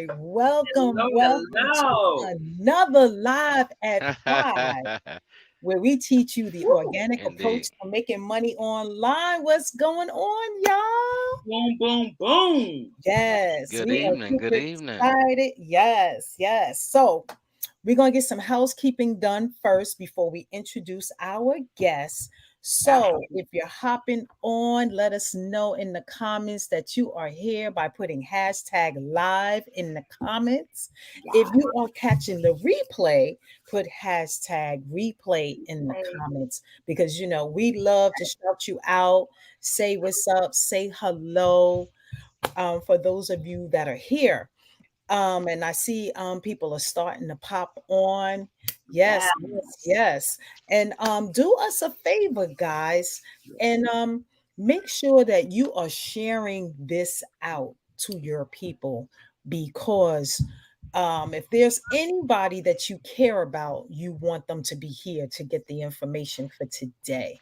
right. Welcome, Hello, welcome to hello. another Live at 5, where we teach you the Woo. organic approach Indeed. to making money online. What's going on, y'all? Boom, boom, boom. Yes, Good we are evening. super Good evening. excited. Yes, yes. So, we're going to get some housekeeping done first before we introduce our guests. So, Absolutely. if you're hopping on, let us know in the comments that you are here by putting hashtag live in the comments. If Yeah. you are catching the replay, put hashtag replay in the comments because we love to shout you out, say what's up, say hello for those of you that are here. And I see people are starting to pop on. Yes, yes, Yes. yes. And do us a favor, guys, and make sure that you are sharing this out to your people because if there's anybody that you care about, you want them to be here to get the information for today.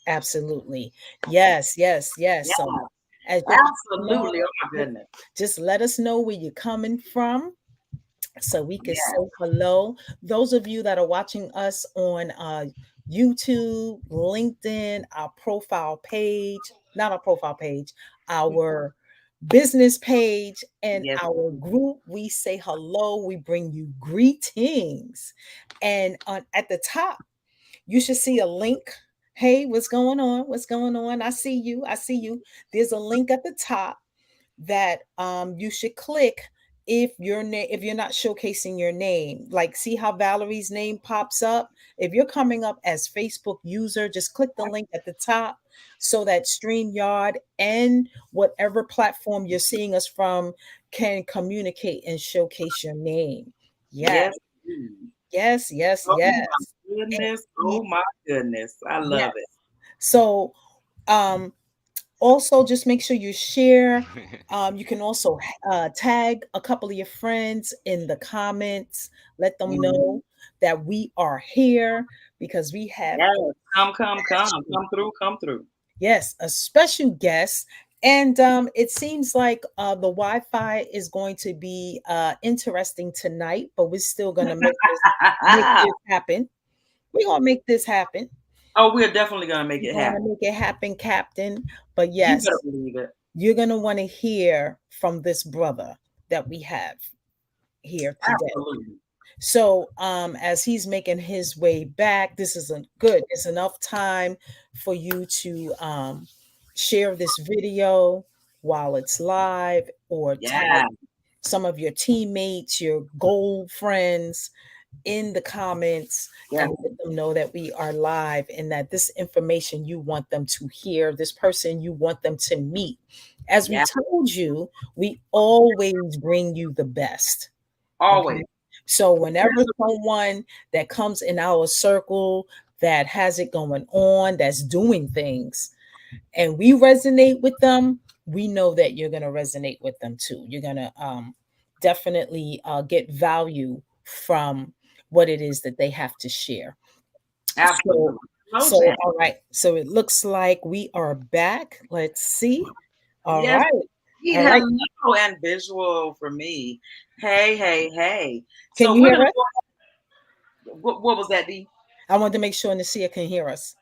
Absolutely. Yes, yes, yes. Yeah. So as you're popping Absolutely. on, Oh my goodness. just let us know where you're coming from so we can say Yeah. hello. Those of you that are watching us on YouTube, LinkedIn, our profile page, not our profile page, our business page, and Yes. our group, we say hello. We bring you greetings. And at the top, you should see a link. Hey, what's going on? What's going on? I see you. I see you. There's a link at the top that you should click if you're not showcasing your name. Like, see how Valerie's name pops up? If you're coming up as Facebook user, just click the link at the top so that StreamYard and whatever platform you're seeing us from can communicate and showcase your name. Yes, Yes. yes, yes, Oh yes. my goodness. And Oh my goodness. I yes. love it. So um also just make sure you share. You can also tag a couple of your friends in the comments. Let them Mhm. know that we are here because we have Yes. a special, Come through, come through. yes, a special guest. And it seems like the Wi-Fi is going to be interesting tonight, but we're still gonna make this happen. We're gonna make this happen. Oh, we're definitely gonna make it We're gonna happen. make it happen, Captain. But You better yes, believe it. you're going to want to hear from this brother that we have here today. Absolutely. So, as he's making his way back, this isn't good. It's enough time for you to share this video while it's live or tag Yeah. some of your teammates, your gold friends in the comments Yeah. and let them know that we are live and that this information you want them to hear, this person you want them to meet. As we Yeah. told you, we always bring you the best. Always. Okay. So whenever someone that comes in our circle that has it going on, that's doing things, and we resonate with them, we know that you're going to resonate with them too. You're going to definitely get value from what it is that they have to share. So, Absolutely. No so doubt. all right. So it looks like we are back. Let's see. All Yes, right. indeed. All right. Hello and visual for me. Hey, hey, hey. Can So you we're hear gonna us? what was that, D? I want to make sure Nasia can hear us.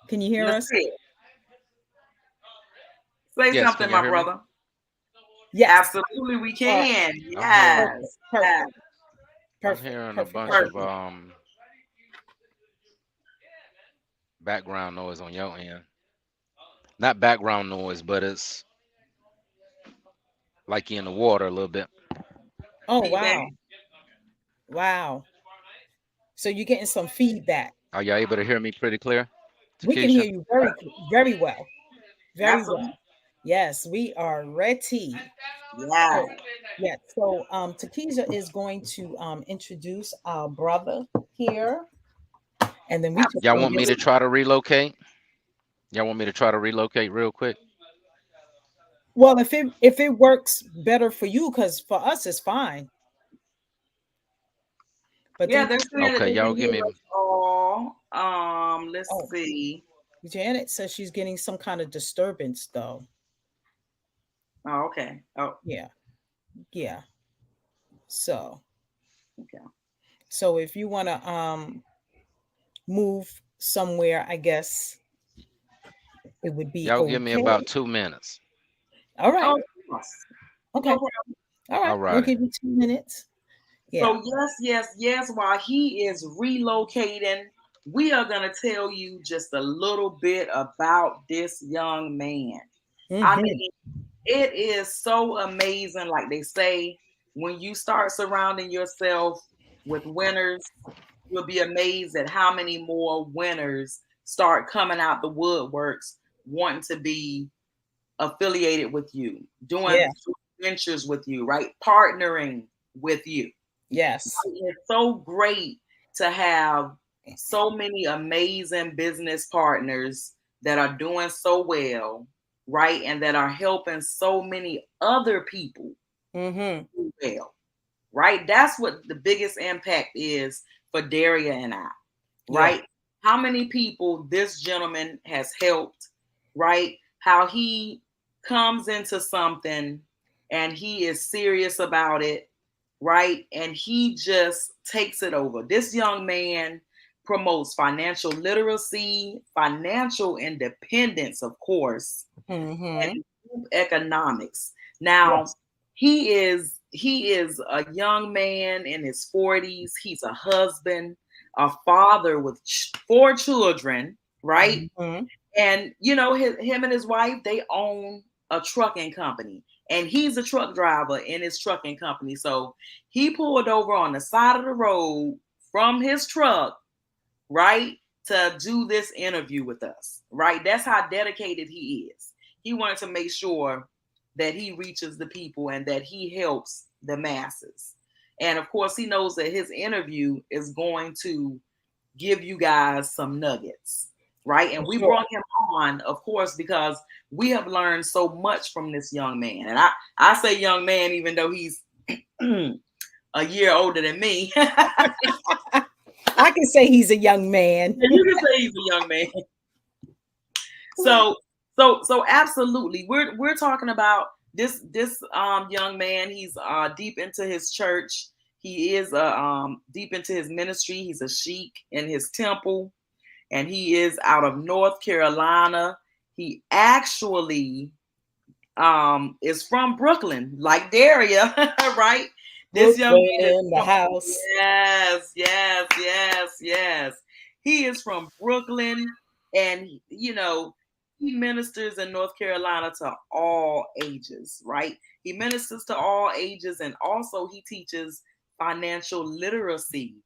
Can you hear us? Nasir, say Yes, can something, y'all my hear me? brother. Yes. Absolutely, we All right. can. I'm hearing Perfect. Yes, yes, Perfect. I'm Perfect. hearing a Perfect. bunch of Perfect. perfect. background noise on your end. Not background noise, but it's like you in the water a little bit. Oh, Feedback. wow. Wow. So you're getting some feedback. Are y'all able to hear me pretty clear? We can hear Takesha? you very well. Very Absolutely. well. Yes, we are ready. Yeah. So, yeah. So, Takesha is going to introduce our brother here, and then we just Y'all gonna want get. me to try to relocate? Y'all want me to try to relocate real quick? Well, if it works better for you, because for us it's fine. But Yeah, then, they're saying that Okay, they y'all can give hear me. us all. Let's oh, see. Janet says she's getting some kind of disturbance, though. Oh, okay. Oh, Yeah. Yeah. So Okay. so if you want to move somewhere, I guess it would be Y'all give me okay. about 2 minutes. All right. Oh, yes. Okay. No problem. All right. All We'll righty. give you 2 minutes. Yeah. So yes, yes, yes. While he is relocating, we are gonna tell you just a little bit about this young man. I Mm-hmm. mean, it is so amazing. Like they say, when you start surrounding yourself with winners, you'll be amazed at how many more winners start coming out the woodworks wanting to be affiliated with you, doing Yeah. ventures with you, right? Partnering with you. Yes. It's so great to have so many amazing business partners that are doing so well, right? And that are helping so many other people Mm-hmm. do well, right? That's what the biggest impact is for Daria and I, Yeah. right? How many people this gentleman has helped, right? How he comes into something and he is serious about it, right? And he just takes it over. This young man promotes financial literacy, financial independence, of course, Mm-hmm. and group economics. Now, Yes. he is a young man in his 40s. He's a husband, a father with 4 children, right? Mm-hmm. And him and his wife, they own a trucking company, and he's a truck driver in his trucking company. So he pulled over on the side of the road from his truck, right, to do this interview with us, right? That's how dedicated he is. He wanted to make sure that he reaches the people and that he helps the masses. And of course, he knows that his interview is going to give you guys some nuggets, right? And For we sure. brought him on, of course, because we have learned so much from this young man. And I say young man, even though he's a year older than me. I can say he's a young man. You can say he's a young man. So so absolutely. We're talking about this young man. He's deep into his church. He is deep into his ministry. He's a sheik in his temple, and he is out of North Carolina. He actually is from Brooklyn, like Daria, right? This young man is Brooklyn, the from, house. yes, yes, yes, yes. He is from Brooklyn, and he ministers in North Carolina to all ages, right? He ministers to all ages, and also he teaches financial literacy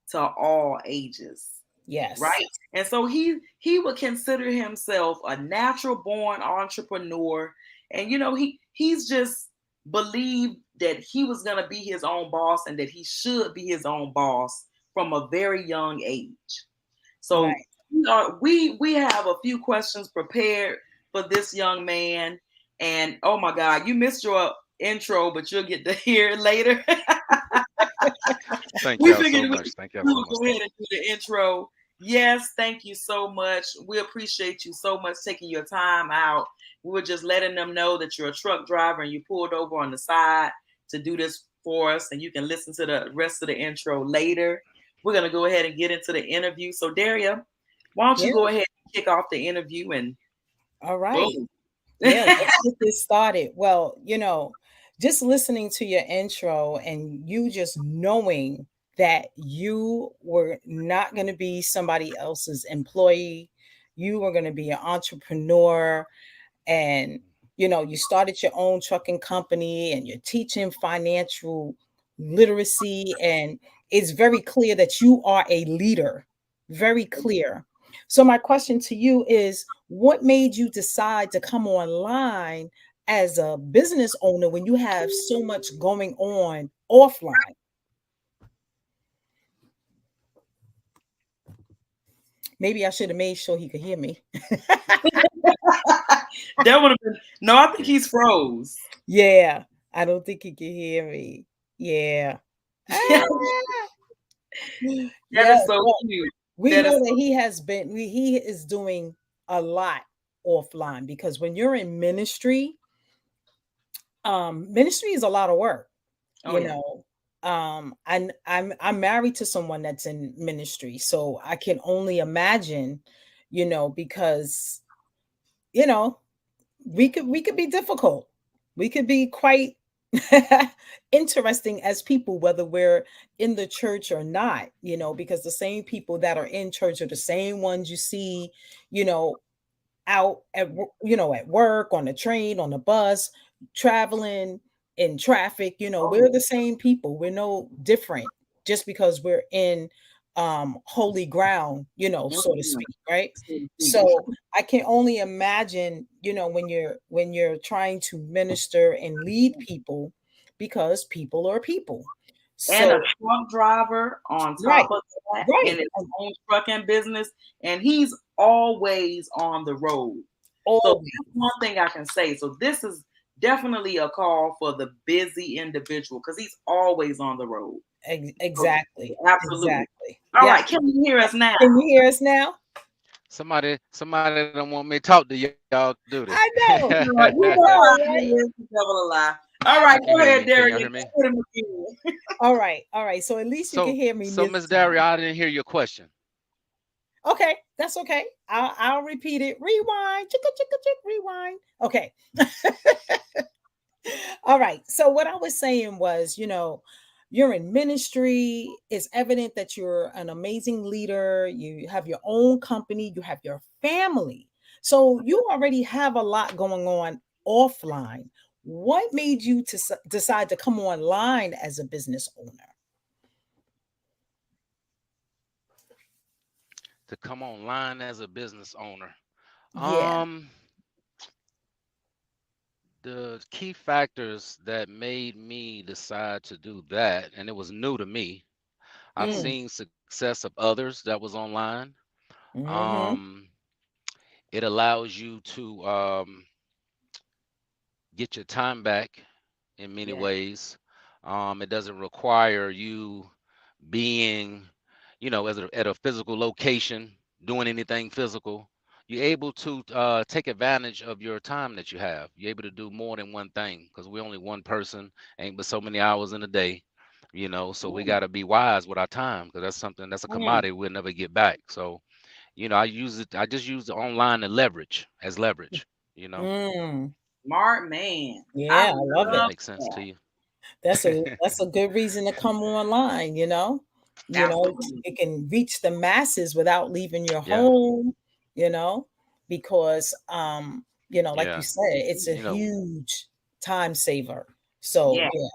to all ages, Yes. right? And so he would consider himself a natural born entrepreneur, and he's just believed that he was going to be his own boss and that he should be his own boss from a very young age. So Right. we have a few questions prepared for this young man, and oh my God, you missed your intro, but you'll get to hear it later. Thank We y'all figured so we, much. Thank y'all we so would much. go ahead and do the intro. Yes, thank you so much. We appreciate you so much taking your time out. We were just letting them know that you're a truck driver and you pulled over on the side to do this for us, and you can listen to the rest of the intro later. We're going to go ahead and get into the interview. So, Daria, why don't you Yeah. go ahead and kick off the interview and All right. boom. Yeah, let's get this started. Well, just listening to your intro and you just knowing that you were not going to be somebody else's employee, you were going to be an entrepreneur, and you started your own trucking company and you're teaching financial literacy, and it's very clear that you are a leader. Very clear. So my question to you is, what made you decide to come online as a business owner when you have so much going on offline? Maybe I should have made sure he could hear me. That would have been no. I think he's froze. Yeah, I don't think he can hear me. Yeah. That Ah. Yeah, is so well, cute. we That know is that he is doing a lot offline, because when you're in ministry, Ministry is a lot of work, Oh you yeah. know. I'm married to someone that's in ministry, so I can only imagine, because you know we could be difficult. We could be quite interesting as people, whether we're in the church or not, because the same people that are in church are the same ones you see, you know, out at work, on the train, on the bus, traveling in traffic. Oh We're yeah. the same people. We're no different just because we're in holy ground, so to Mhm. speak, right? So to speak. So I can only imagine, when you're trying to minister and lead people, because people are people. And a So truck driver on top right, of that in right. his own trucking business, and he's always on the road. So that's one Always. thing I can say. So this is definitely a call for the busy individual because he's always on the road. So Exactly. absolutely. Exactly. All Yeah. right, can you hear us now? Can you hear us now? Somebody don't want me to talk to y'all, do they? I know. No, I you know know, how right? it is, the devil a lie. All I right, can go hear you. ahead, Can y'all Derek, hear and me? put him again. All right. All right. So at least you can hear me So this Miss Daria, time. I didn't hear your question. Okay, that's okay. I'll repeat it. Rewind. Chicka chicka chick. Rewind. Okay. All right. So what I was saying was, you're in ministry. It's evident that you're an amazing leader. You have your own company. You have your family. So you already have a lot going on offline. What made you to decide to come online as a business owner? To come online as a business owner. Yeah. Um, the key factors that made me decide to do that, and it was new to me. I've Mm. seen success of others that was online. Mm-hmm. Um, it allows you to get your time back in many Yeah. ways. It doesn't require you being, at a physical location, doing anything physical. You're able to take advantage of your time that you have. You're able to do more than one thing because we're only one person, ain't but so many hours in a day, so we Mm, got to be wise with our time because that's something that's a mm, commodity we'll never get back. So, I just use the online to leverage as leverage, you know. Mm. smart man. I Yeah, I love That it. love makes sense to that. you. That's a good reason to come online, Absolutely. it can reach the masses without leaving your Yeah, home, you know, because like you yeah. said, it's a You know, huge time saver. So Yeah. yeah,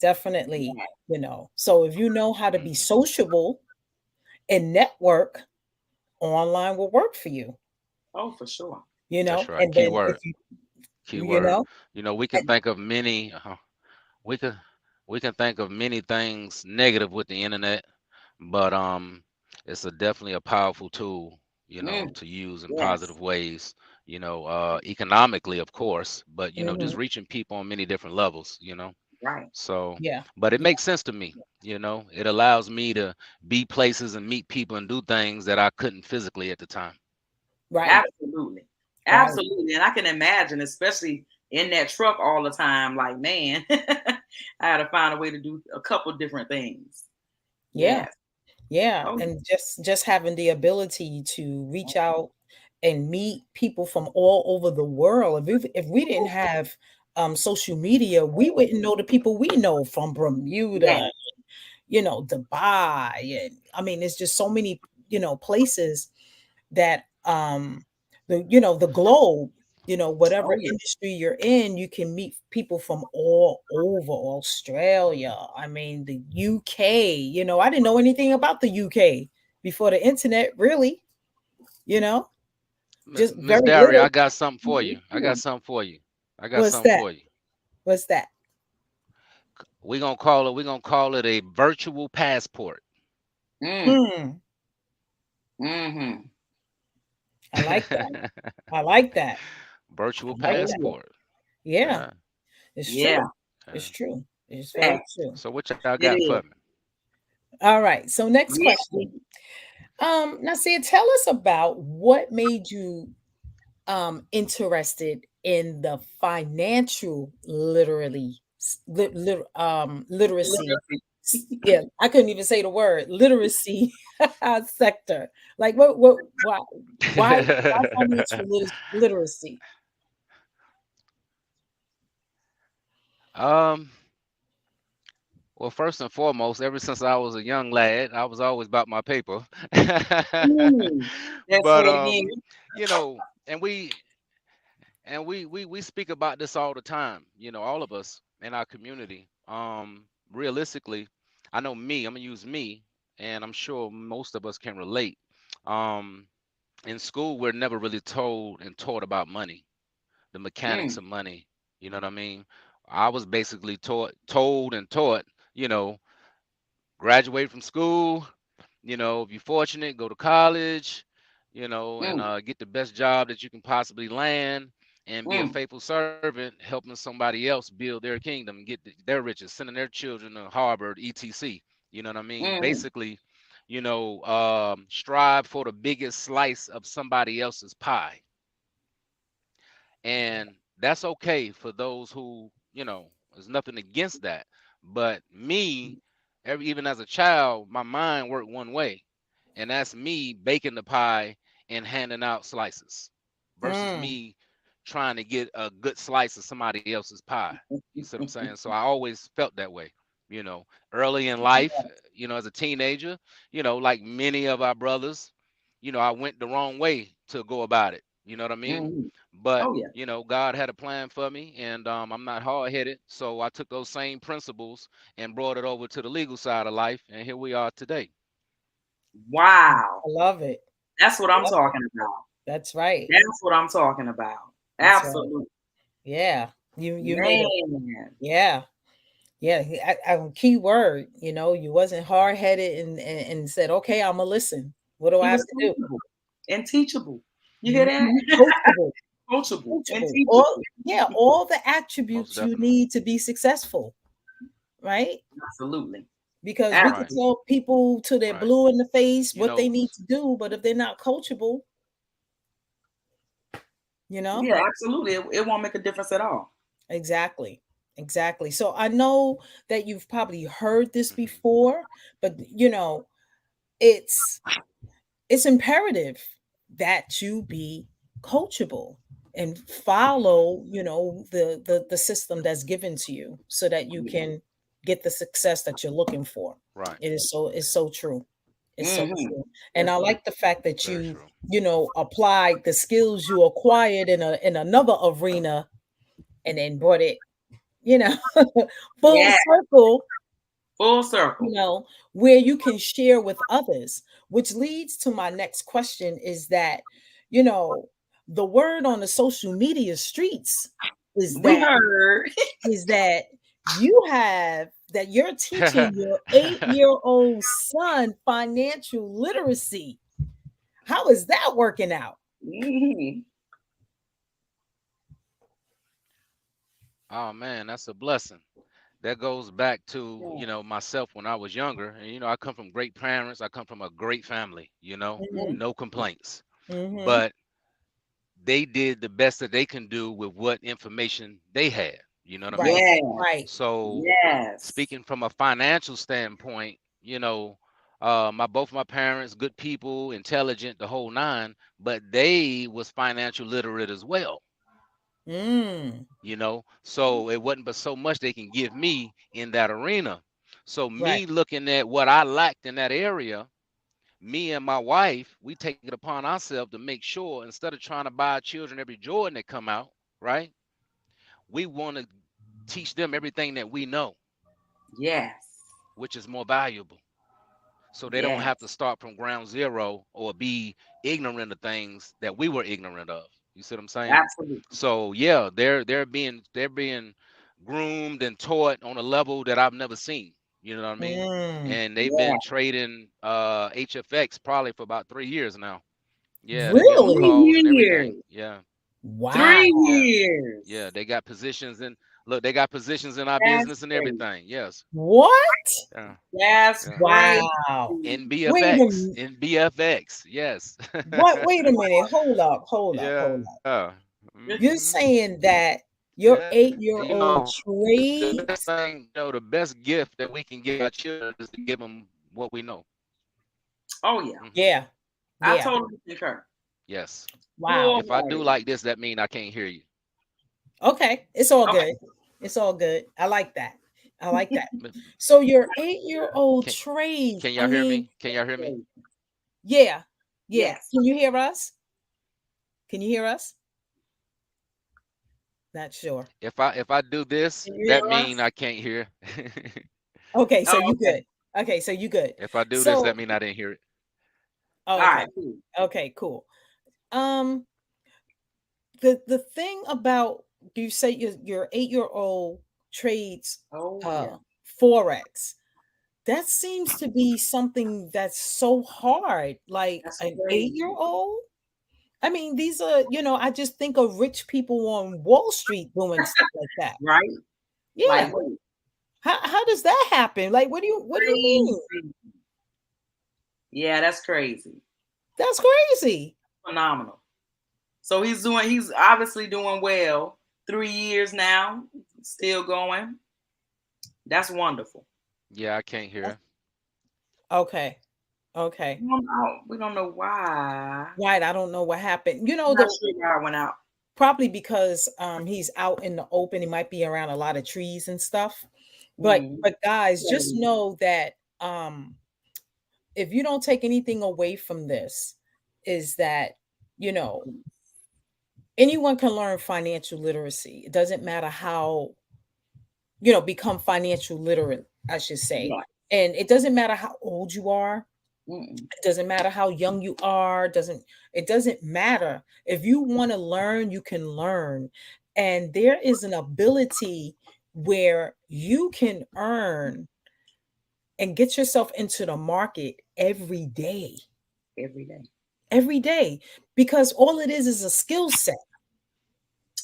definitely, Yeah. so if you know how to be mhm. sociable and network, online will work for you, Oh, for sure. That's right. and then if Keyword. you Keyword. know, We can and think of many. We can we can think of many things negative with the internet, but it's definitely a powerful tool. Mm, To use in yes. positive ways. Economically, of course, but mhm, just reaching people on many different levels. Right. So, yeah, but it yeah, makes sense to me. It allows me to be places and meet people and do things that I couldn't physically at the time. right, Absolutely. right, Absolutely. And I can imagine, especially in that truck all the time, like, man, I had to find a way to do a couple different things. yeah. Yes. Yeah, Oh, and just having the ability to reach out and meet people from all over the world. If we didn't have social media, we wouldn't know the people we know from yeah. Bermuda, Dubai, and I mean, it's just so many places that the globe, whatever Oh, yeah. industry you're in, you can meet people from all over Australia. I mean, the UK, I didn't know anything about the UK before the internet, really, you know, just Miss very Dairy, I little. got something for Me you. I got too. something for you. I got What's something that? for you. What's that? We're gonna call it a virtual passport. Mm, Hmm. mm-hmm. I like that. I like that. Virtual I like Oh, that. yeah. passport. Yeah, Yeah. it's Yeah. true. It's Yeah. true. It's very Facts. true. So what y'all It got for is. me? All right. So next Yeah. question. Now, see, tell us about what made you interested in the financial literacy. Yeah, I couldn't even say the word literacy sector. Like what why financial literacy? um, well, first and foremost, ever since I was a young lad, I was always about my paper. Mm. That's But so yeah. you know, and we speak about this all the time, all of us in our community. Realistically, I know me, I'm gonna use me, and I'm sure most of us can relate. Um, in school, we're never really told and taught about money, the mechanics Mm, of money. You know what I mean? I was basically told and taught, you know, graduate from school, if you're fortunate, go to college, and mm, get the best job that you can possibly land, and be a mm, faithful servant, helping somebody else build their kingdom and get their riches, sending their children to Harvard, etc. You know what I mean? mm, Basically, strive for the biggest slice of somebody else's pie, and that's okay for those who, there's nothing against that. But me, even as a child, my mind worked one way, and that's me baking the pie and handing out slices versus Mm, me trying to get a good slice of somebody else's pie. You see what I'm saying? So I always felt that way, you know, early in life, as a teenager, like many of our brothers, I went the wrong way to go about it. You know what I mean? mm. But Oh yeah. God had a plan for me, and I'm not hard headed, so I took those same principles and brought it over to the legal side of life, and here we are today. Wow. I love it. That's what I I'm love it. talking about. That's right. That's what I'm talking about. That's right. Absolutely. Yeah. You made it. Man. Yeah. Yeah. Key word, you wasn't hard headed and said, okay, I'm gonna listen. What do He I have was to do? coachable and teachable. You hear that? Mhm. Coachable. Coachable and Coachable. All teachable. yeah, all the Most attributes you definitely. need to be successful, right? Absolutely. Because we could Right. Absolutely. tell people to their Right. blue in the face You what they know. need to do, but if they're not coachable, you know? Yeah, absolutely. It won't make a difference at all. Exactly. Exactly. So I know that you've probably heard this Mhm. before, but it's it's imperative that you be coachable and Mhm. follow, the system that's given to you so that you Yeah. can get the success that you're looking for. Right. It's so true. It's so Mm-hmm. true. And Yes, I it is. like the fact that Very true. applied the skills you acquired in another arena and then brought it, you know, full Yeah. circle, Full you circle. know, where you can share with others, which leads to my next question is that, you know, the word on the social media streets is We that heard. is that you're teaching your 8-year-old son financial literacy. How is that working out? Mhm. Oh man, that's a blessing. That goes back to, Yeah. myself when I was younger. And I come from great parents. I come from a great family, Hmm. Mm. no complaints. Hmm. But they did the best that they can do with what information they had. You know what I Right, mean? Yes. right. So Yes. speaking from a financial standpoint, my both my parents, good people, intelligent, the whole nine, but they was financial literate as well. Mm, So it wasn't but so much they can give me in that arena. So right. me looking at what I lacked in that area, me and my wife, we take it upon ourselves to make sure instead of trying to buy our children every Jordan that come out, right? We want to teach them everything that we know, Yes. which is more valuable. So they don't have to Yes. start from ground zero or be ignorant of things that we were ignorant of. You see what I'm saying? Absolutely. So yeah, they're being groomed and taught on a level that I've never seen. You know what I mean? Mm, And they've Yeah. been trading HFX probably for about 3 years now. Yeah, they get on really? 3 calls and everything. years. Yeah, Wow. 3 yeah, years. yeah. They got positions in look, they got positions in our That's business and crazy. everything. Yes. What? Yeah, That's yeah. crazy. Wow. In Wait a BFX. m- In BFX. Yes. what? Wait a minute. Hold up. Hold up. Hold up. Yeah. You're Hmm. saying that your Yeah. 8-year-old The best trades? thing, the best gift that we can give our children is to give them what we know. Oh yeah, Hmm. Yeah, I yeah. totally concur. Yes. Wow. If I do Wholeheartedly. like this, that mean I can't hear you. Okay, it's all Okay. good. It's all good. I like that. I like that. M- So your 8-year-old Can trades, can I y'all hear mean, me? Can y'all hear me? yeah, yeah. Yes. Can you hear us? Can you hear us? Not sure. If I do this, Can you that hear mean us? I can't hear. Okay, so Oh, you okay. good. Okay, so you good. If I do this, So, that mean I didn't hear it. All okay. right. Cool. Okay, cool. Um, the thing about, you say your 8-year-old trades Oh yeah, uh forex. That seems to be something that's so hard. Like that's an crazy. 8-year-old. I mean, these are, I just think of rich people on Wall Street doing stuff like that. Right? Yeah. Like, wait, How does that happen? Like, what do you mean? crazy. Yeah, that's crazy. That's crazy. Phenomenal. So he's obviously doing well. 3 years now, still going. That's wonderful. Yeah, I can't hear. Okay. Okay. We don't know why. Right. I don't know what happened. I'm not The sure why it went out. probably because he's out in the open. He might be around a lot of trees and stuff. But Mm. but guys, just know that if you don't take anything away from this, is that, you know, anyone can learn financial literacy. It doesn't matter how, become financial literate, I should say. Yeah. And it doesn't matter how old you are. Mm-mm. It doesn't matter how young you are. It doesn't matter. If you want to learn, you can learn. And there is an ability where you can earn and get yourself into the market every day. Every day. Every day. Because all it is a skill set.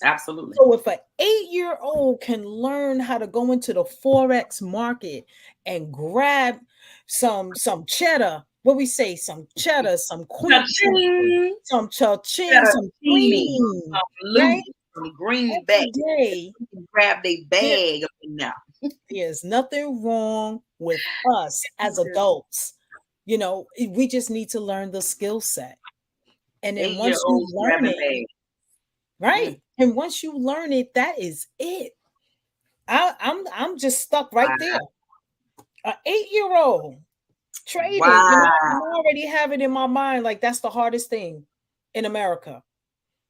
Absolutely. So if an 8-year-old can learn how to go into the forex market and grab some cheddar, what we say, some cheddar, some queen, Cha-ching! some cha-ching, some Fettuccine, cream, some right? loot, some greenback. Every day, You can grab their there bag up in now. is nothing wrong with us as adults. We just need to learn the skill set. And then once you Eight-year-olds learn grabbing it, bags. right? Mm. And once you learn it, that is it. I'm just stuck right there. Wow. An 8-year-old trading, and I Wow. already have it in my mind. Like, that's the hardest thing in America.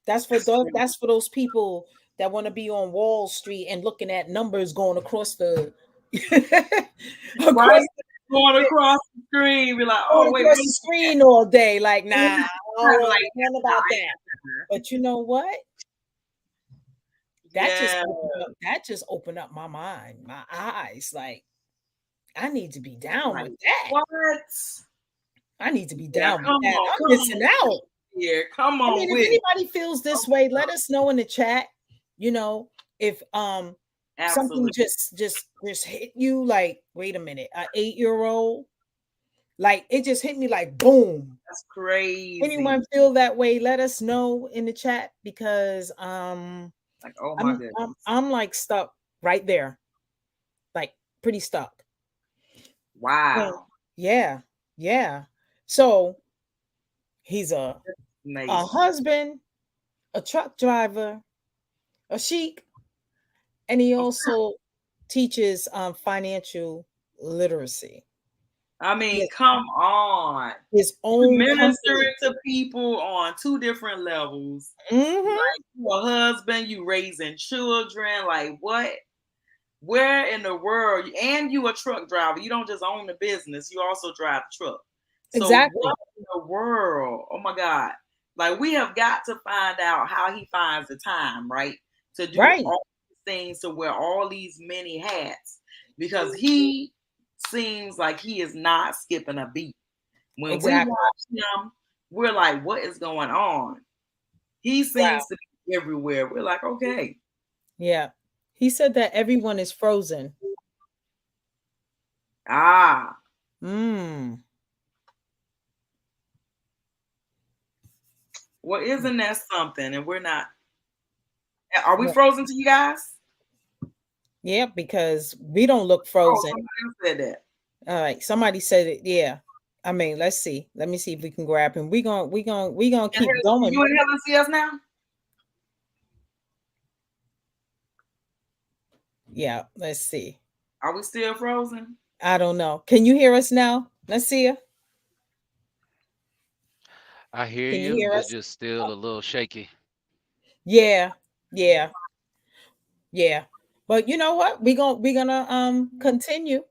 That's for That's those. crazy. That's for those people that want to be on Wall Street and looking at numbers going across the Right? across Going the, across the screen, be like, going oh, wait, across the wait. screen all day. Like, nah, I don't I'm want like, nothing no, about I that. ain't But you know what? That just yeah. opened up. That just opened up my mind, my eyes. Like, I need to be down Like, with that. what? I need to be Yeah, down with come that. on, I'm come missing on with out. it here. Come I on mean, if with it. anybody feels Oh this my way, God. let us know in the chat. If something Absolutely. just hit you, like, wait a minute, an 8-year-old, like, it just hit me like boom. That's crazy. Anyone feel that way? Let us know in the chat, because Like, oh my I'm goodness. I'm I'm like stuck right there, like pretty stuck. And Wow. yeah, yeah. So he's a Amazing. husband, a truck driver, a sheik, and he also teaches financial literacy. I He mean, has come on. his You own company. ministering to people on two different levels. Hmm. Like, you a husband, you raising children. Like, what? Where in the world? And you a truck driver. You don't just own the business, you also drive the truck. So Exactly. what in the world? Oh my God. Like, we have got to find out how he finds the time, right? To do Right. all these things, to wear all these many hats. Because he seems like he is not skipping a beat. When we Exactly. watch him, we're like, what is going on? He Wow. seems to be everywhere. We're like, okay. Yeah. He said that everyone is frozen. Ah, Mm. well, isn't that something? And we're not. Are we Yeah, frozen to you guys? yeah, because we don't look Oh, frozen. somebody else said that. All right, somebody said it. Yeah, I mean, let's see. Let me see if we can grab him. We gonna And keep going. you and Helen see us now? Yeah, let's see. Are we still frozen? I don't know. Can you hear us now, Nasia? I hear Can you you. hear It's us? just still a little shaky. Yeah, yeah, yeah. But you know what? We gonna continue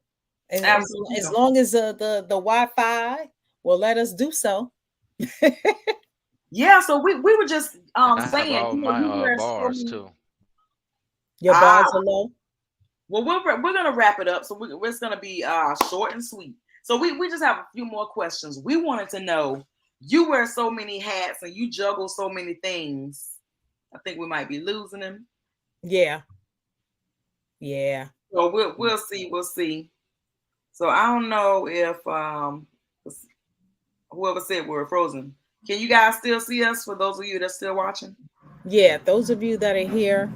as Absolutely. long as the Wi-Fi will let us do so. Yeah, so we were just And I have saying, all my you wear so bars many. too. Your Ah, bars are low. well, we're gonna wrap it up. So it's gonna be short and sweet. So we just have a few more questions. We wanted to know, you wear so many hats and you juggle so many things. I think we might be losing him. Yeah, yeah, So we'll see, we'll see. So I don't know if whoever said we were frozen. Can you guys still see us? For those of you that's still watching, yeah. Those of you that are here,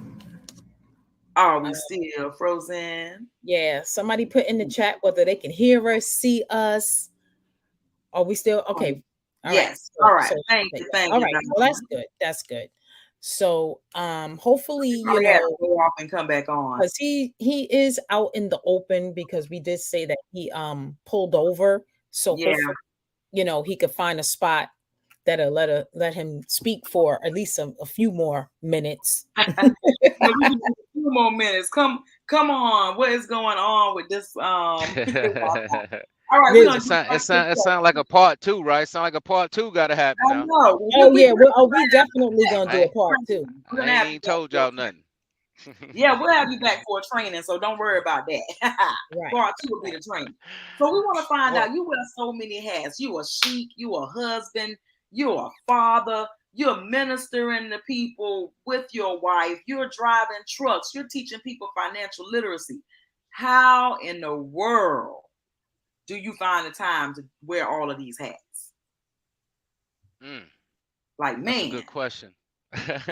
are we uh, still frozen? yeah. Somebody put in the chat whether they can hear us, see us. Are we still okay? All right. Yes. All right. So Thank yeah. you. Thank All you. right. So that's good. That's good. So hopefully, Probably had to go off and come back on. because he is out in the open because we did say that he pulled over. So Yeah. hopefully, he could find a spot that'll let him speak for at least a few more minutes. Yeah, we can do a few more minutes. Come on. What is going on with this? All right, we're Yeah. gonna It get sound it back to the sound it show. sound like a part two, right? Sound like a part two gotta happen I now. know. Oh yeah. We're We definitely gonna do I a part two. gonna ain't have you even back told for a y'all training. nothing. Yeah, we'll have you back for a training, so don't worry about that. Right. Part two will be Right. the training. So we want to find Oh out. You wear so many hats. You a sheik. You a husband. You a father. You're ministering to people with your wife. You're driving trucks. You're teaching people financial literacy. How in the world do you find the time to wear all of these hats? Mm, Like, that's a man, good question.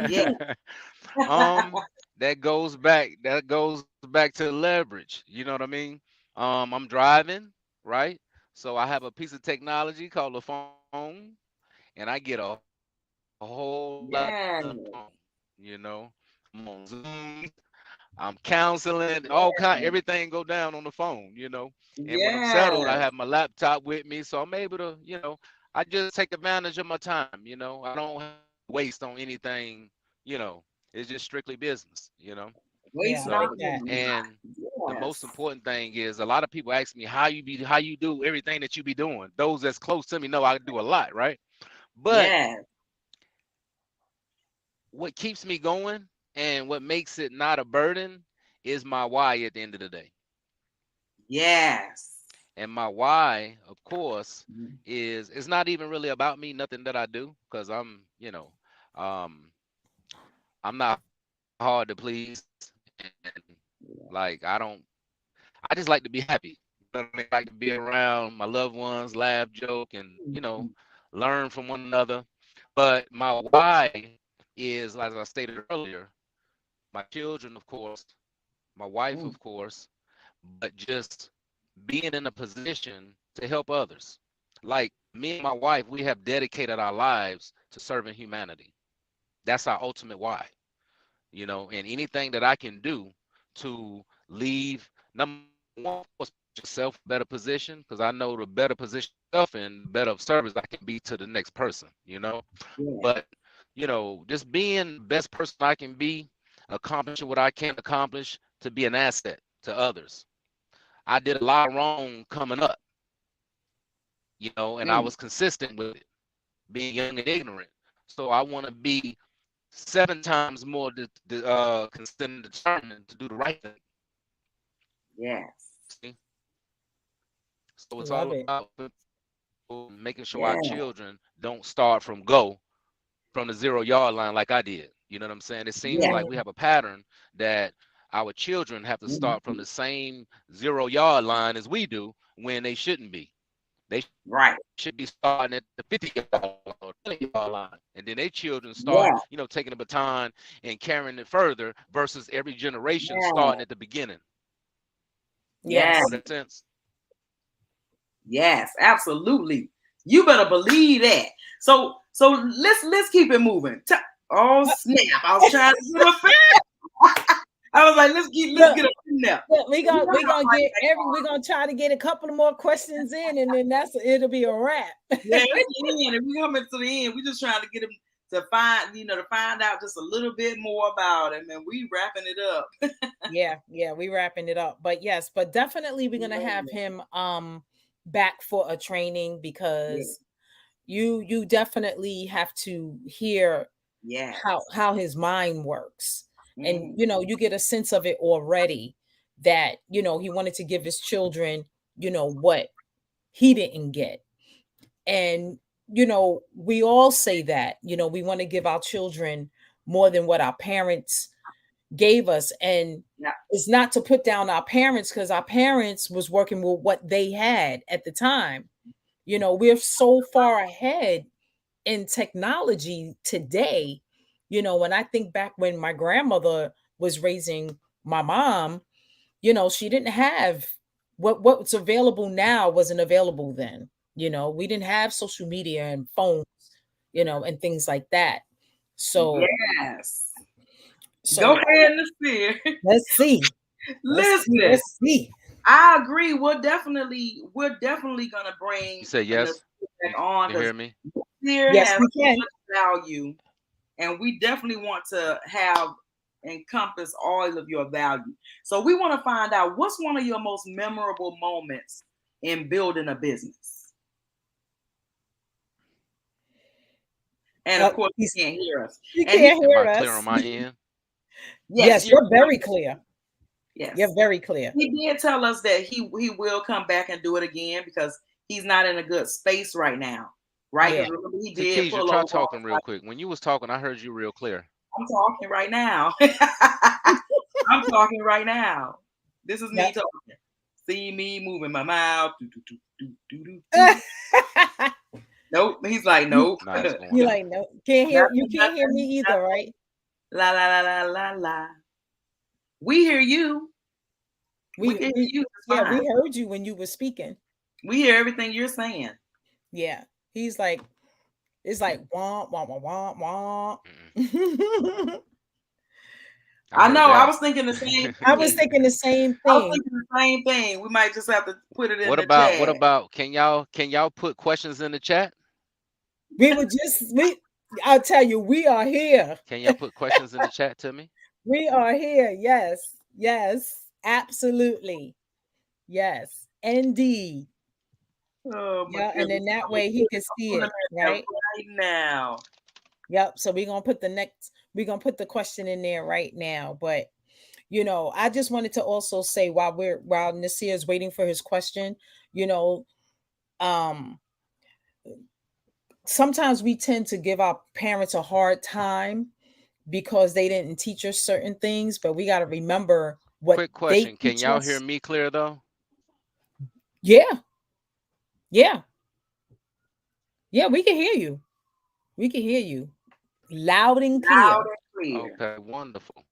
yeah, um, that goes back to leverage. You know what I mean? I'm driving, right? So I have a piece of technology called a phone, and I get a whole lot done on the phone. You know, I'm on Zooms, I'm counseling, all kind, everything go down on the phone. And when I'm settled, I have my yeah, laptop with me, so I'm able to, I just take advantage of my time. I don't have to waste on anything. It's just strictly business. yeah, waste I So, like not that. getting. and the most Yes, important thing is a lot of people ask me how you do everything that you be doing. Those that's close to me know I do a lot, right? But yes, what keeps me going and what makes it not a burden is my why at the end of the day. yes. And my why, of course, is it's not even really about me, nothing that I do, because um, I'm not hard to please, and like I just like to be happy. You know what I mean? I like to be around my loved ones, laugh, joke, and learn from one another. But my why is, as I stated earlier, my children, of course, my wife, of course, but just being in a position to help others. Like me and my wife, we have dedicated our lives to serving humanity. That's our ultimate why. And anything that I can do to leave, number one, of course, put yourself in a better position, because I know the better position yourself in, the better of service I can be to the next person. Yeah. But, just being the best person I can be, accomplishing what I can accomplish to be an asset to others. I did a lot of wrong coming up, and I was consistent with it, being young and ignorant. So I want to be 7 times more consistent and determined to do the right thing. Yes. See? So it's Love all it. about making sure our Yeah. children don't start from from the 0 yard line like I did. You know what I'm saying? It seems Yeah. like we have a pattern that our children have to start from Mhm. the same 0 yard line as we do when they shouldn't be. They should be Right. starting at the 50 yard line or the 30 yard line. y'all line, and then their children start, Yeah. taking the baton and carrying it further versus every generation Yeah. starting at the beginning. Yeah. Yes. That sense? Yes, absolutely. You better believe that. So let's keep it moving. Oh snap! I was trying to get a I was like, let's Look, get a there. look, we're gonna try to get a couple more questions in, and then it'll be a wrap. Yeah, it's the end. If we coming to the end, we just trying to get him to find out just a little bit more about him, and we wrapping it up. Yeah, we wrapping it up. But yes, but definitely we're gonna have him back for a training, Yeah. because you definitely have to hear Yeah. how his mind works. And Mm. you get a sense of it already, that he wanted to give his children what he didn't get. And we all say that we want to give our children more than what our parents gave us. And Yeah. it's not to put down our parents, because our parents was working with what they had at the time. We're so far ahead in technology today. When I think back when my grandmother was raising my mom, she didn't have what's available now wasn't available then. We didn't have social media and phones, and things like that. So Yes. Go so ahead, Nasir. let's see. Listen, Let's see. I agree. We're definitely gonna You bring say Nasir yes? back You, on, you because hear me? Nasir Yes, has we so can. much value, and we definitely want to have encompass all of your value. So we want to find out, what's one of your most memorable moments in building a business. And of course, He's you can't hear us. You And he, can't Am I hear clear on us. my end? yes, Yes, you're you're very clear. You're yes. very clear. He did tell us that he will come back and do it again, because he's not in a good space right now, right? Yeah. Because remember, he did Takesha, pull try over on talking us. real quick. When you was talking, I heard you real clear. I'm talking right now. I'm talking right now. This is me Yep. talking. See me moving my mouth. Do, do, do, do, do, do. Nope. He's like, you nope. Nah, it's going you out. like, no, can't hear, you Nothing, can't hear me nothing, either, nothing. right? La la la la la la. We hear you. We We can hear we you just yeah, fine. we heard you when you were speaking. We hear everything you're saying. Yeah. He's like, it's like womp womp womp Mm-mm. womp. I I heard know. I that. was thinking the same I was thing. thinking the same I was thing. thinking the same thing. We might just have to put it in What the about chat. can y'all put questions in the chat? We were just we I'll tell you, we are here. Can y'all put questions in the chat to me? We are here. Yes. Yes. Absolutely. Yes. Indeed. Oh my Yeah. And goodness. then that I'm gonna way he put can see it it. in there Right. right now. Yep. So we're gonna put the question in there right now. But I just wanted to also say, while Nasir is waiting for his question, you know, um, sometimes we tend to give our parents a hard time because they didn't teach us certain things, but we got to remember what Quick they question. Can teach y'all hear us. me clear though? Yeah, yeah, yeah. We can hear you. We can hear you loud and Loud clear. and clear. Okay, wonderful.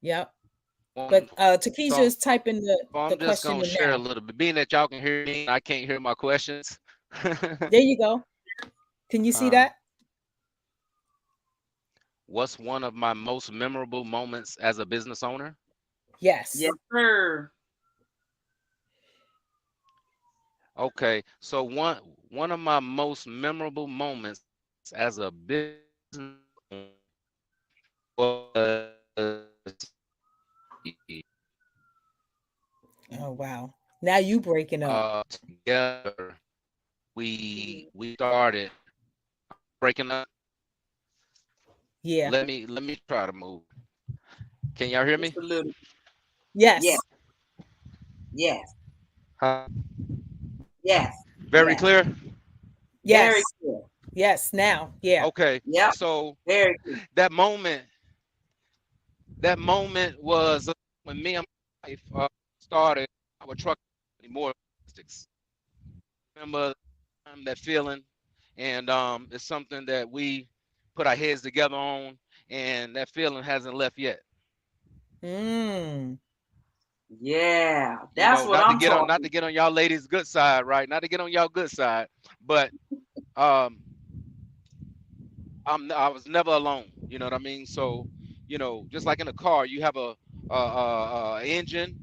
Yep. But Wonderful. Takesha So is typing the I'm just question gonna in share a now. little bit. Being that y'all can hear me, I can't hear my questions. There you go. Can you see uh, that? what's one of my most memorable moments as a business owner? Yes. Yes, sir. Okay, so one of my most memorable moments as a business was Oh wow. Now you breaking up. together we started breaking up. Yeah. Let me try to move. Can y'all hear Just me? a little. Yeah. Yes. Yes. Huh? Yes. Very Yes. clear. Very Yes. clear. Yes. Now. Yeah. Okay, Yep. so Very clear. that moment that moment was when me and my wife started our truck company, more logistics. Remember that feeling? and it's something that we put our heads together on, and that feeling hasn't left yet. Mm. Yeah, You that's know, what I'm not talking. to get on y'all ladies' good side, right? Not to get on y'all good side, but um, I was never alone. You know what I mean? So, you know, just like in a car, you have a engine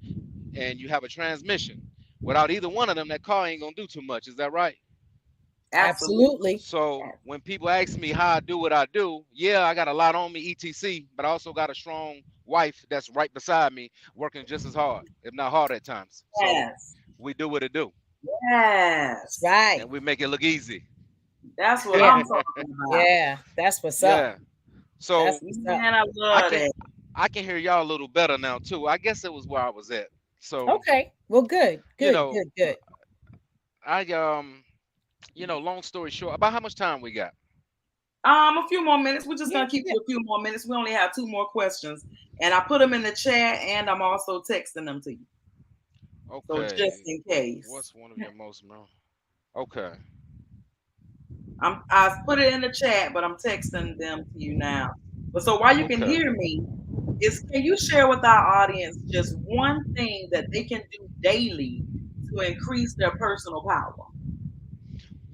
and you have a transmission. Without either one of them, that car ain't gonna do too much. Is that right? Absolutely. Absolutely. So when people ask me how I do what I do, yeah, I got a lot on me, etc. But I also got a strong wife that's right beside me, working just as hard, if not hard at times. So Yes. we do what it do, That's Yes. right. and we make it look easy. That's what Yeah. I'm talking about. Yeah. That's what's up. Yeah. So That's what's up. Man, I I love can that. I can hear y'all a little better now too. I guess it was where I was at. So Okay. Well, good. you Good. know, Good. Good. I long story short, about how much time we got? A few more minutes. We're just Yeah. gonna keep Yeah. you a few more minutes. We only have two more questions, and I put them in the chat, and I'm also texting them to you. So just Okay. in case, What's one of your most memorable? Okay. I put it in the chat, but I'm texting them to you now. But so while you can Okay. hear me, can you share with our audience just one thing that they can do daily to increase their personal power?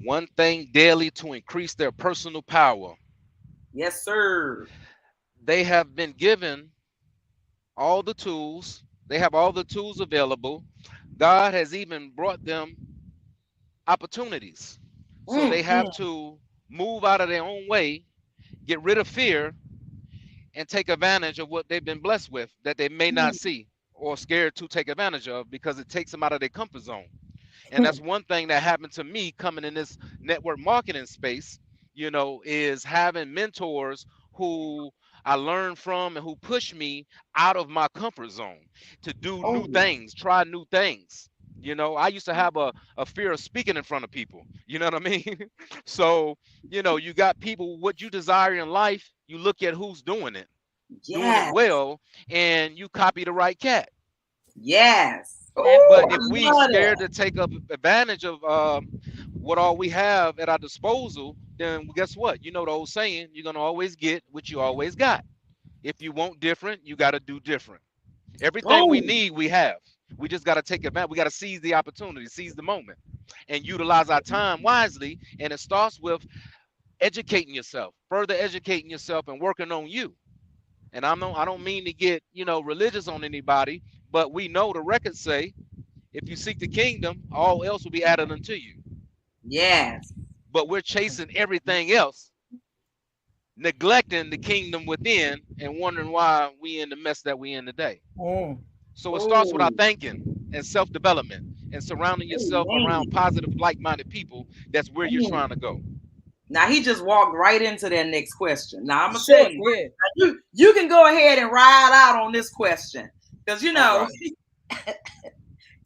One thing daily to increase their personal power. Yes, sir. They have been given all the tools. They have all the tools available. God has even brought them opportunities. So they have Mm. to move out of their own way, get rid of fear, and take advantage of what they've been blessed with that they may not Mm. see or scared to take advantage of because it takes them out of their comfort zone. And Hmm. that's one thing that happened to me coming in this network marketing space, is having mentors who I learned from and who push me out of my comfort zone to do Oh new yeah. things, try new things. I used to have a fear of speaking in front of people. You know what I mean? So, you got people, what you desire in life, you look at who's doing it Yes. well, and you copy the right cat. Yes. That Oh, But part. I if we love scared that. to take up advantage of what all we have at our disposal, then guess what? You know the old saying, you're gonna always get what you always got. If you want different, you got to do different. Everything we Boom. need, we have. We just got to take advantage. We got to seize the opportunity, seize the moment, and utilize our time wisely. And it starts with educating yourself, further educating yourself, and working on you. And I don't mean to get religious on anybody, but we know the records say if you seek the kingdom, all else will be added unto you. Yes. But we're chasing everything else, neglecting the kingdom within, and wondering why we in the mess that we in today. Mm. So it starts with our Oh, thinking and self-development and surrounding yourself around amen. positive, like-minded people. That's where you're Mm. trying to go. Now he just walked right into that next question. Now I'm gonna tell Sure you, did. you can go ahead and ride out on this question because All right.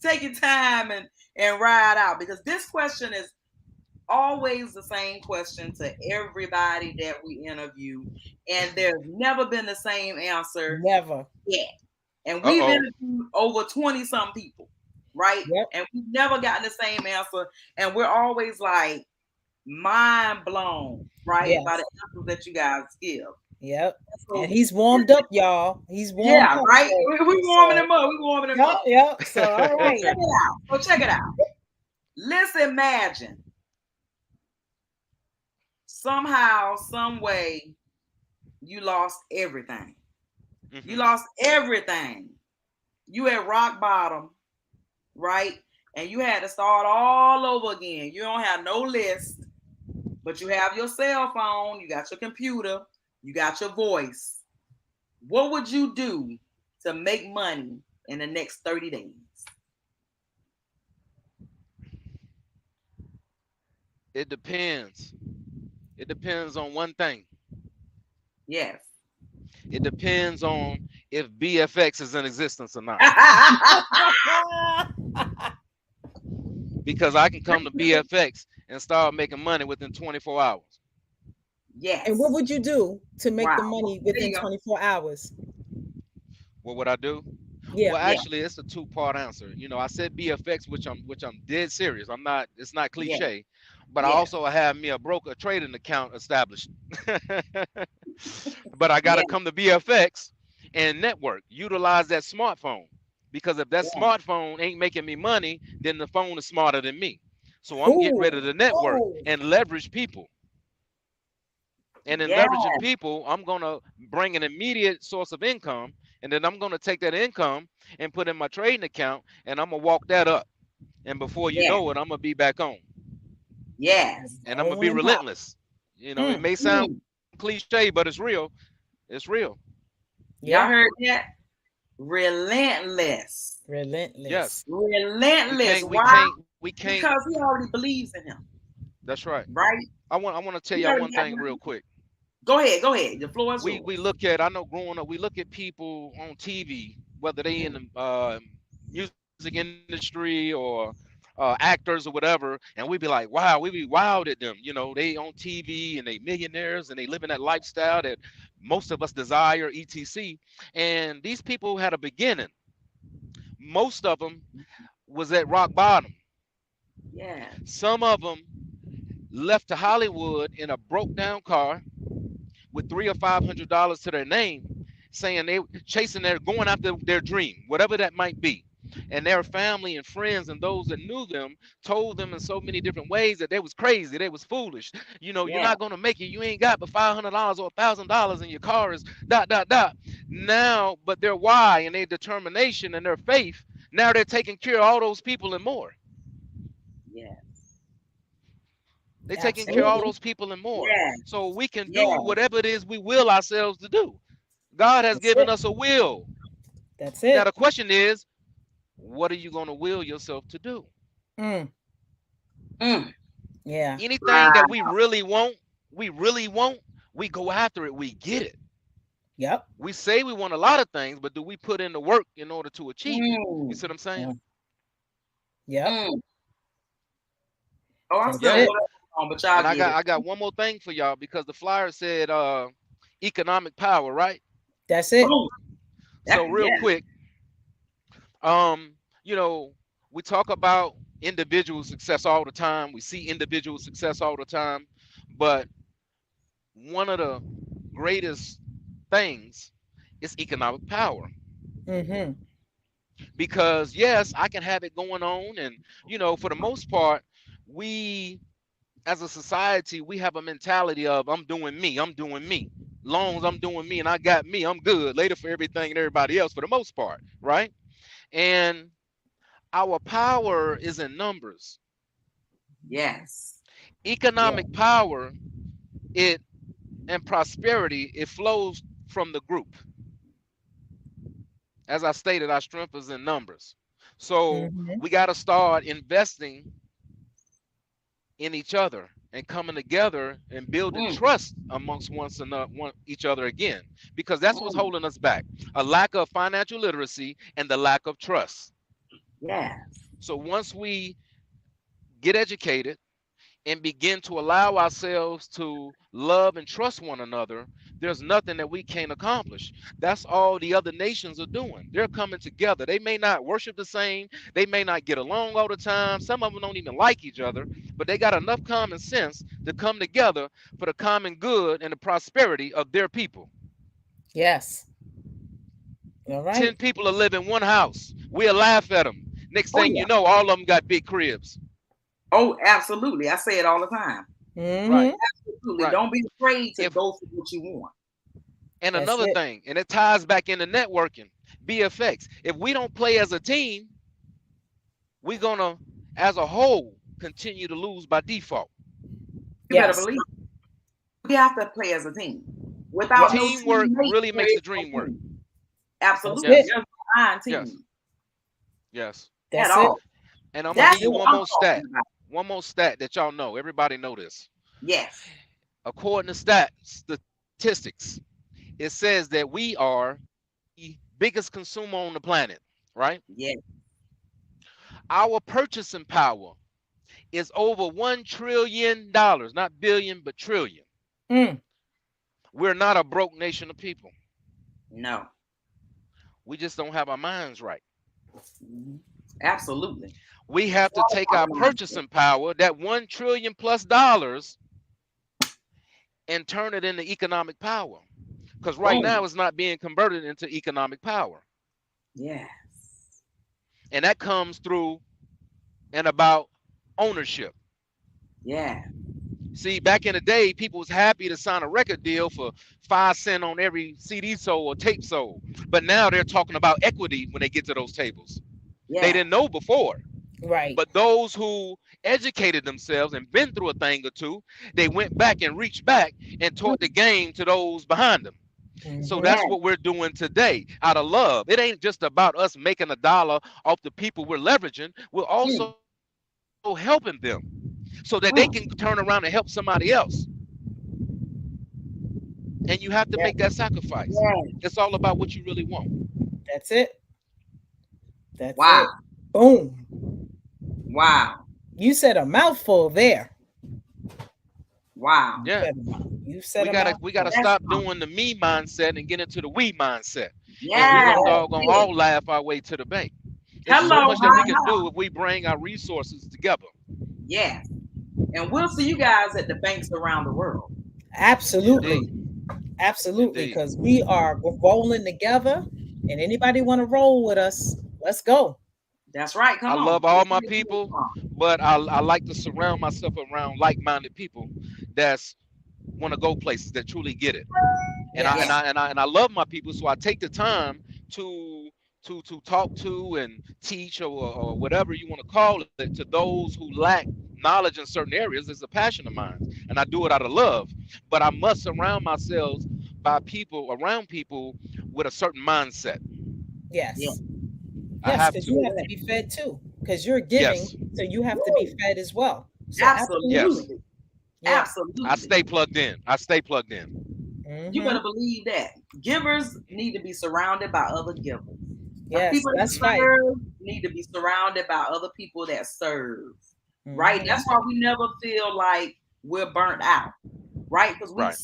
take your time and ride out because this question is always the same question to everybody that we interview, and there's never been the same answer Never. yet. And we've Uh-oh. interviewed over 20 some people, right? Yep. And we've never gotten the same answer, and we're always like mind blown, right, by the Yes. answers that you guys give. Yep. And So he's warmed up, y'all. He's warmed yeah, up. right. So, We warming so him up. We warming him yep. up. Yep. So all So right. check it out. So check it out. Let's imagine somehow, some way, you lost everything. You Mm-hmm. lost everything. You at rock bottom, right? And you had to start all over again. You don't have no list, but you have your cell phone, you got your computer, you got your voice. What would you do to make money in the next 30 days? It depends. It depends on one thing. Yes. It depends on if BFX is in existence or not. Because I can come to BFX and start making money within 24 hours. And what Yes. would you do to make Wow. the money There within you go. 24 hours? What would I do? Yeah. Well, Yeah. actually, it's a two-part answer. I said BFX, which I'm dead serious. I'm not. It's not Yeah. cliche, but I Yes. also have me a broker trading account established. But I got Yeah. to come to VFX and network, utilize that smartphone. Because if that Yeah. smartphone ain't making me money, then the phone is smarter than me. So I'm getting ready Ooh. to network Oh. and leverage people. And in Yeah. leveraging people, I'm going to bring an immediate source of income. And then I'm going to take that income and put in my trading account and I'm going to walk that up. And before you Yeah. know it, I'm going to be back on. Yes. And I'm going to be Rolling and pop. relentless. You know, it Mm. may sound Mm. cliche, but it's real. It's real. Y'all Yeah. heard that? Relentless. Yes. Relentless. We Relentless. can't, we Why? can't, we can't. Because he already believes in him, That's right. right? I want to tell He y'all already one got thing real money. quick. Go ahead. Go ahead. The floor is We yours. look at, I know growing up, we look at people on TV, whether they in the music industry or actors or whatever, and we be like, wow, we be wild at them. You know, they on TV and they millionaires and they living that lifestyle that most of us desire, etc. And these people had a beginning. Most of them was at rock bottom. Yeah. Some of them left to Hollywood in a broke down car with $300 or $500 to their name, saying they chasing their going after their dream, whatever that might be. And their family and friends and those that knew them told them in so many different ways that they was crazy, they was foolish. You know, you're Yeah. not gonna make it. You ain't got but $500 or $1,000, and your car is dot dot dot. Now, but their why and their determination and their faith, now they're taking care of all those people and more. Yeah. They're taking care of all Absolutely. those people and more. Yeah. So we can do Yeah. whatever it is we will ourselves to do. God has That's given it. us a will. That's Now it. the question is, what are you going to will yourself to do? Mm. Mm. Yeah. Anything Wow. that we really want, we go after it, we get it. Yep. We say we want a lot of things, but do we put in the work in order to achieve it? You Mm. see what I'm saying? Mm. Yep. Mm. Oh, I'm That's still Yeah. going it. on, but y'all And I get got it. I got one more thing for y'all because the flyer said economic power, right? That's it. Boom. So real Yeah. quick, um, you know, we talk about individual success all the time. We see individual success all the time, but one of the greatest things is economic power. Mm-hmm. Because yes, I can have it going on, and for the most part, we as a society we have a mentality of I'm doing me, I'm doing me. Long as I'm doing me and I got me, I'm good. Later for everything and everybody else for the most part, right? And our power is in numbers. Yes. Yeah. Economic power, it and prosperity, it flows from the group. As I stated, our strength is in numbers. So Mm-hmm. we got to start investing in each other and coming together and building Mm. trust amongst each other again, because that's what's Mm. holding us back: a lack of financial literacy and the lack of trust. Yes. So once we get educated and begin to allow ourselves to love and trust one another, there's nothing that we can't accomplish. That's all the other nations are doing. They're coming together. They may not worship the same, they may not get along all the time. Some of them don't even like each other, but they got enough common sense to come together for the common good and the prosperity of their people. Yes. All 10 right. people are live in one house. We'll laugh at them. Next Oh thing yeah. you know, all of them got big cribs. Oh, absolutely. I say it all the time. Right, Mm-hmm. Absolutely. right. Don't be afraid to If go for what you want. And That's another it. thing, and it ties back into networking, BFX. If we don't play as a team, we're gonna, as a whole, continue to lose by default. You better Yes. believe it. We have to play as a team. Without Yes. no Teamwork teammate, really there makes is the no dream work. team. That's Absolutely. it. Yes, There's no iron yes, team yes. at That's it. all. And I'm gonna That's give That's you it. what one I'm more stat. talking about. One more stat that y'all know. Everybody know this. Yes. According to statistics, it says that we are the biggest consumer on the planet, right? Yes. Our purchasing power is over $1 trillion, not billion, but trillion. Mm. We're not a broke nation of people. No. We just don't have our minds right. Mhm. Absolutely. We It's have to all take our about the mindset. purchasing power, that $1 trillion plus, and turn it into economic power. Because right now Boom. it's not being converted into economic power. Yes. And that comes through and about ownership. Yeah. See, back in the day, people was happy to sign a record deal for 5 cents on every CD sold or tape sold. But now they're talking about equity when they get to those tables. They Yeah. didn't know before. Right. But those who educated themselves and been through a thing or two, they went back and reached back and taught the game to those behind them. So Mm-hmm. that's Yeah. what we're doing today out of love. It ain't just about us making a dollar off the people we're leveraging. We're Mm, also helping them so that they can turn around and mm. help somebody else. And you have to make that Yeah, sacrifice. Yeah. It's all about what you really want. that's it. That's Wow. it. Boom. Wow. You said a mouthful there. Wow. You Yeah. said a mouth. You said We a gotta we gotta mouthful. That's stop doing the me mindset and get into the we mindset. And we yeah. gonna Yeah. doggone all laugh our way to the bank. It's so Hello. much that we Hi. can do if we bring our resources together. Yes. And we'll see you guys at the banks around the world. Absolutely. Indeed. Absolutely. Indeed. Because we are rolling together. And anybody want to roll with us? Let's go. That's right. I Come love on. all Let's my make it people, fun. but I like to surround myself around like-minded people that's want to go places that truly get it. And I Yeah. and Yes. I and I and I love my people, so I take the time to talk to and teach or whatever you want to call it to those who lack knowledge in certain areas. It's a passion of mine, and I do it out of love. But I must surround myself by people around people with a certain mindset. Yeah. Yes. I Yes. have Because to. you have to Yeah. be fed too. Because you're giving. Yes, So you have to be Woo. fed as well. So absolutely. yes. Absolutely. Yeah. I Absolutely. stay plugged in. I stay plugged in. You Mm-hmm. better believe that. Givers need to be surrounded by other givers. The Yes. people that That's right. serve need to be surrounded by other people that serve. Right? Mm-hmm. That's why we never feel like we're burnt out. Right? Because we Right.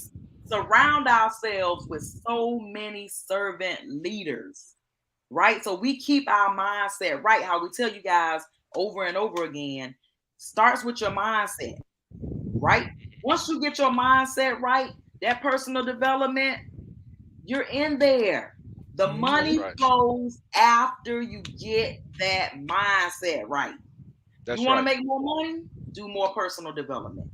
surround ourselves with so many servant leaders. Right? So we keep our mindset right. How we tell you guys over and over again starts with your mindset. Right? Once you get your mindset right, that personal development, you're in there. The That's Mm-hmm. money right. flows after you get that mindset right. You That's want to right. make more money? Do more personal development.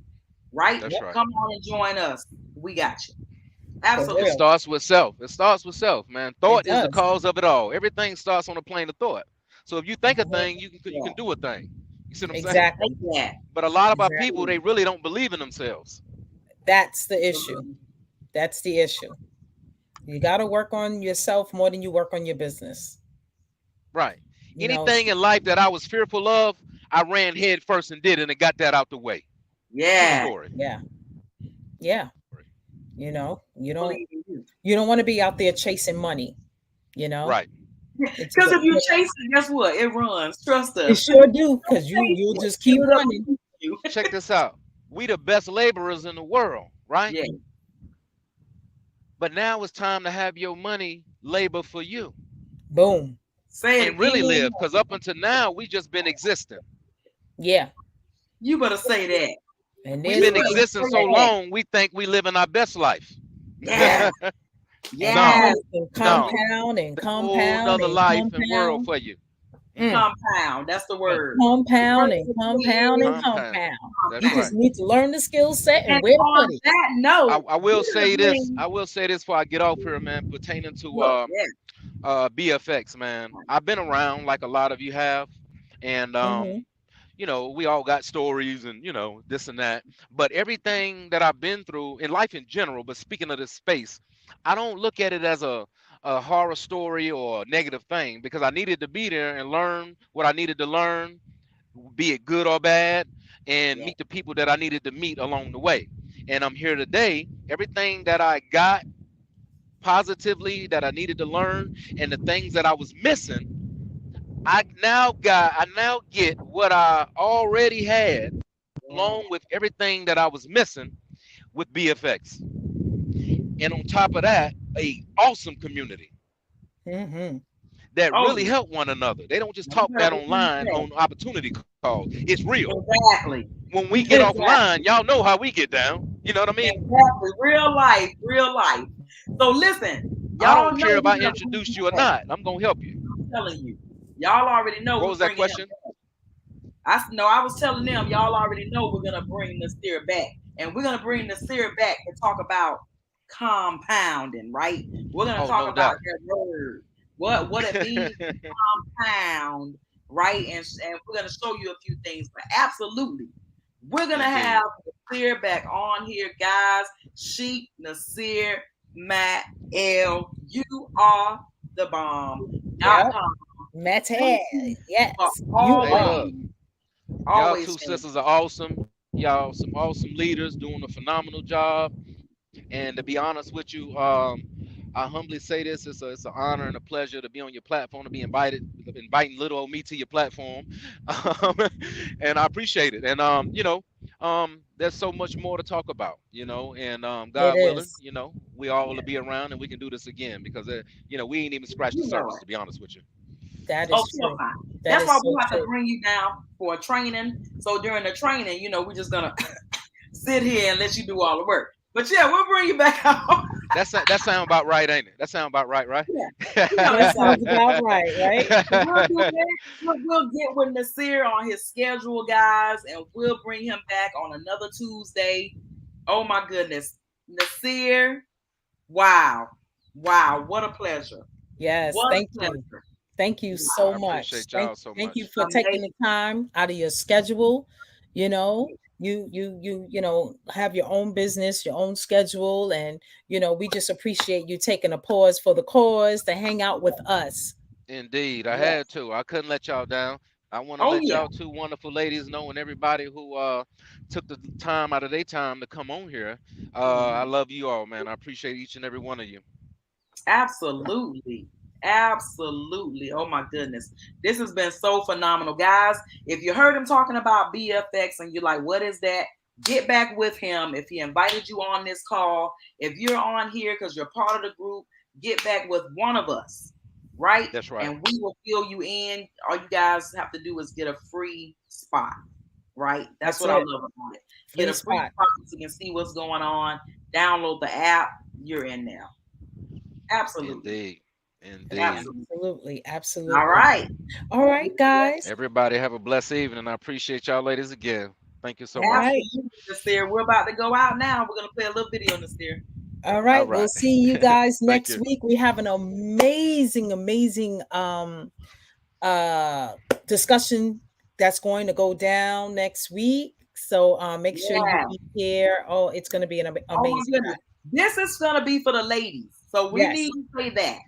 Right? That's Yep. right. Come on and join us. We got you. For It Absolutely. real. starts with self. It starts with self, man. It Thought is the does. cause of it all. Everything starts on a plane of thought. So if you think a Mhm. thing, you Yeah. can do a thing. You see what I'm saying? Take Exactly. that. But a lot of our Exactly. people, they really don't believe in themselves. That's the issue. Absolutely. That's the issue. You got to work on yourself more than you work on your business. Right. You know, Anything in life that I was fearful of, I ran head first and did it and got that out the way. True Yeah. story. yeah. Yeah. True story. You know, Believe in you. you don't want to be out there chasing money, you know? Right. It's Because if you but chase it, guess what? It runs. Trust it us. sure do Don't cuz chase you'll it. just keep It will running. elude you. Check this out. We the best laborers in the world, right? Yeah. But now it's time to have your money labor for you Boom. Say it and really again. live. Because up until now, we just been existing. Yeah. You better say that. And We've there's You been better ways existing say so that. long, we think we living our best life. Yeah. and No, Yes. money can no. compound and There's a whole compound nother and life and world compound. for you. Mm. Compound. That's the Mm. word. The word Compound and of the day compound and is Compound. compound. That's You right. just compound. need to learn the skill set and And where to put on it. that note, I will we're gonna say this. bring I will say this before I get off here, man, pertaining to look, yeah, BFX, man. I've been around like a lot of you have, and Mhm. we all got stories and this and that. But everything that I've been through in life in general, but speaking of this space, I don't look at it as a horror story or a negative thing because I needed to be there and learn what I needed to learn, be it good or bad, and yeah, meet the people that I needed to meet along the way. And I'm here today. Everything that I got positively that I needed to learn and the things that I was missing, I now get what I already had yeah, along with everything that I was missing with BFX. And on top of that, a awesome community Mhm. that Oh really yeah. help one another. They don't just Let me talk that tell you online that. on opportunity calls. It's real. Exactly. When we get offline, Exactly. y'all know how we get down. You know what I mean? Exactly. Real life. Real life. So listen, I don't y'all know care if I we're gonna bring introduced him you or back. not. I'm gonna help you. I'm telling you. Y'all already know What we're was that bringing him question? back. I was telling them, y'all already know we're gonna bring Nasir back, and we're gonna bring Nasir back to talk about compounding, right? We're gonna Oh, talk no about doubt. that word, what it means to compound, right? And we're gonna show you a few things, but absolutely, we're gonna have Indeed. Nasir back on here, guys. Sheik, Nasir, Matt, L. You are the Yep. bomb.com. Mate. Thank you for Yes. You Hey, are. look, always, y'all always two saying, sisters are awesome. Y'all some awesome leaders doing a phenomenal job. And to be honest with you, I humbly say this: it's an honor and a pleasure to be on your platform, to be inviting little old me to your platform, um, and I appreciate it. And there's so much more to talk about, and It God willing, is. we all will be around and we can do this again because we ain't even scratched the you know surface, it. to be honest with you. That Oh, is sure, true. fine. That That's is why so we have to true. bring you down for a training. So during the training, we're just gonna sit here and let you do all the work. But yeah, we'll bring you back out. That sound about right, ain't it? That sound about right, right? Yeah, That that sounds sounds good. about right, right? We'll do that. We'll get with Nasir on his schedule, guys, and we'll bring him back on another Tuesday. Oh my goodness, Nasir! Wow, wow, what a pleasure! Yes. What a Thank you. pleasure! Thank you Wow, so I much. appreciate y'all so Thank you much. for taking the amazing. time out of your schedule. You know, you have your own business, your own schedule, and we just appreciate you taking a pause for the cause to hang out with us. Indeed, I Yes. had to. I couldn't let y'all down. I want to Oh let yeah. y'all two wonderful ladies know, and everybody who took the time out of their time to come on here. I Mhm. love you all, man. I appreciate each and every one of you. Absolutely. Absolutely. Oh my goodness. This has been so phenomenal. Guys, if you heard him talking about BFX and you're like, what is that? Get back with him. If he invited you on this call, if you're on here because you're part of the group, get back with one of us, right? That's right. And we will fill you in. All you guys have to do is get a free spot, right? That's That's what I it. love about it. Get Free a free spot. spot so you can see what's going on. Download the app. You're in now. Absolutely. Indeed. Indeed. Absolutely. Absolutely. All Absolutely. right. All right, guys. Everybody have a blessed evening. I appreciate y'all ladies again. Thank you so All much. right. Absolutely, Nasir. We're about to go out now. We're gonna play a little video, Nasir. All All right. We'll right. see you guys Thank next you. week. We have an amazing, amazing uh discussion that's going to go down next week. So make sure you Yeah. be here. Oh, it's going to be an Oh my amazing goodness. time. This is gonna be for the ladies. So we need Yes. to say that.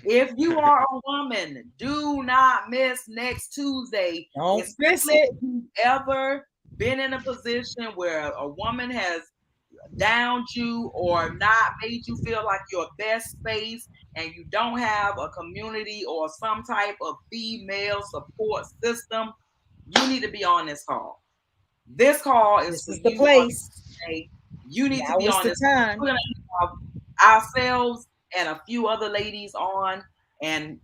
If you are a woman, do not miss next Tuesday, Don't miss especially it. if you've ever been in a position where a woman has downed you or not made you feel like your best space and you don't have a community or some type of female support system, you need to be on this call. This call is This for is the you on place. Tuesday. You need to Now be is on the this. time. We're going to have ourselves and a few other ladies on and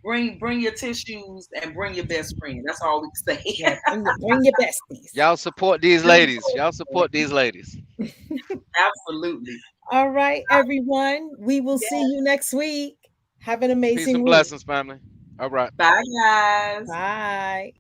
bring your tissues and bring your best friend. That's all we can say. Yeah, bring your besties. Y'all support these ladies. Y'all support these ladies. Absolutely. All right, everyone. We will see Yeah. you next week. Have an Peace amazing and week. blessings, family. All right. Bye, guys. Bye.